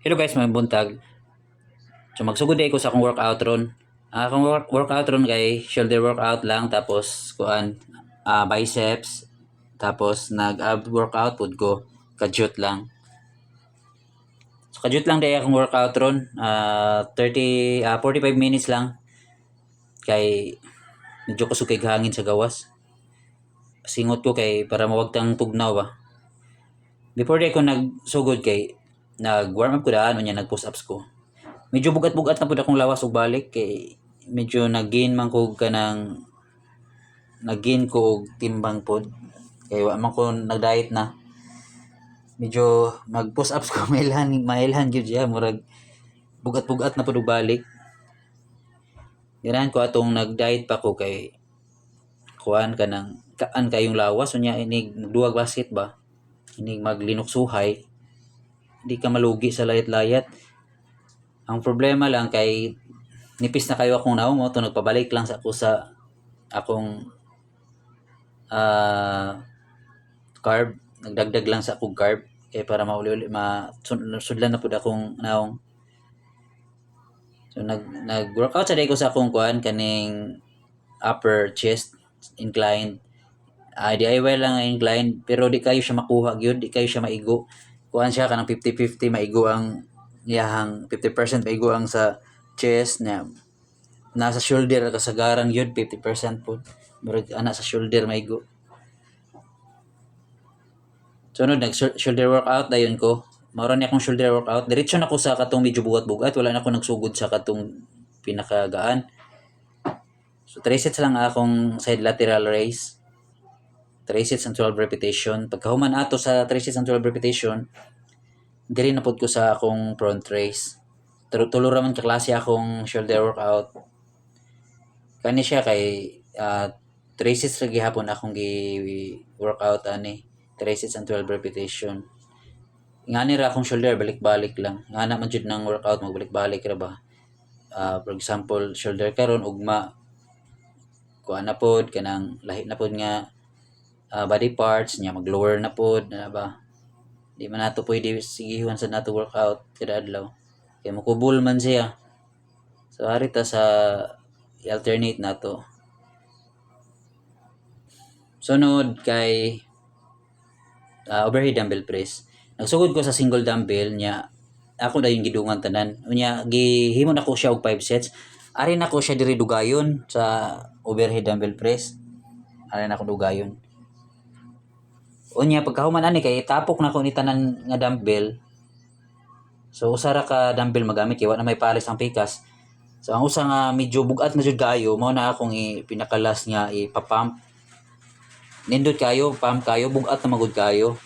Hello guys, may buntag. So magsugod day ko sa akong workout ron. Akong workout ron kay shoulder workout lang tapos biceps tapos nag-ab workout pud ko kadyot lang. So kadyot lang day akong workout ron. 45 minutes lang kay medyo kusog kay hangin sa gawas. Singot ko kay para mawagtang tugnaw ba. Before day ko nagsugod kay nag-warm up ko daan unya nag-push ups ko. Medyo bugat-bugat na pud akong lawas ug balik kay medyo nag-gain man ko og timbang pod kay wa man ko nag-diet na. Medyo nag-push ups ko mailhan gyud siya murag bugat-bugat na pud og balik. Ganahan ko atong nag-diet pa ko kay kuan kanang kaan kayong lawas unya inig magduwag basket ba. Inig maglinuksuhay. Hindi ka malugi sa layat-layat. Ang problema lang kay nipis na kayo akong naong mo to nagpabalik lang sa ako sa akong carb, nagdagdag lang sa akong carb kay para mauli-uli sudlan na pud akong naong. So nag-workout sa day ko sa akong kuan kaning upper chest inclined. DIY lang ang inclined pero di kayo siya makuha gyud, di kayo siya maigo. Kuan siya kanang 50-50 maigo ang iyahang 50% maigo ang sa chest na nasa shoulder kasagaran yun 50% po murag ana sa shoulder maigo. Sunod nag shoulder workout dayon ko. Mao ni akong shoulder workout. Diretso na ko sa katong medyo bugat-bugat, wala na ako nagsugod sa katong pinakagaan. So 3 sets lang akong side lateral raise. 3 sets and 12 repetition. Pagkahuman ato sa 3 sets and 12 repetition, diri na pud ko sa akong front raise. Tulo ra man ka klase akong shoulder workout. Kani siya kay 3 sets ra gihapon akong gi-workout ani. 3 sets and 12 repetition. Ngani ra akong shoulder balik-balik lang. Ngana man jud nang workout magbalik-balik ra ba. For example, shoulder karon ugma kuan na pod kanang lahi na pod nga body parts nya mag-lower na pod na ba. Di man nato pwede sigihuan sa nato workout kada adlaw. Kaya makubul man siya. So harita sa i-alternate nato. Sunod kay overhead dumbbell press. Nagsugod ko sa single dumbbell nya ako dayon gidungan tanan. Unya gihimo nako siya og 5 sets. Ari nako siya diri dugayon sa overhead dumbbell press. Ari nako dugayon. Unya pagkahuman ani kay tapok nako ni tanan nga dumbbell. So usa ra ka dumbbell magamit kay wa na may pares ang pikas. So ang usa nga medyo bugat na jud kayo mao na akong pinakalas nga ipapump. Nindot kayo, pump kayo, bugat na magud kayo.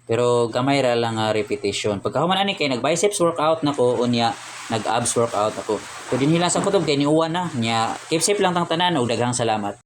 Pero gamay ra lang nga repetition. Pagkahuman ani kay nag-biceps workout nako unya nag-abs workout ako. So dinhi lang sa kutob kay niuwan na nya keep safe lang tang tanan ug daghang salamat.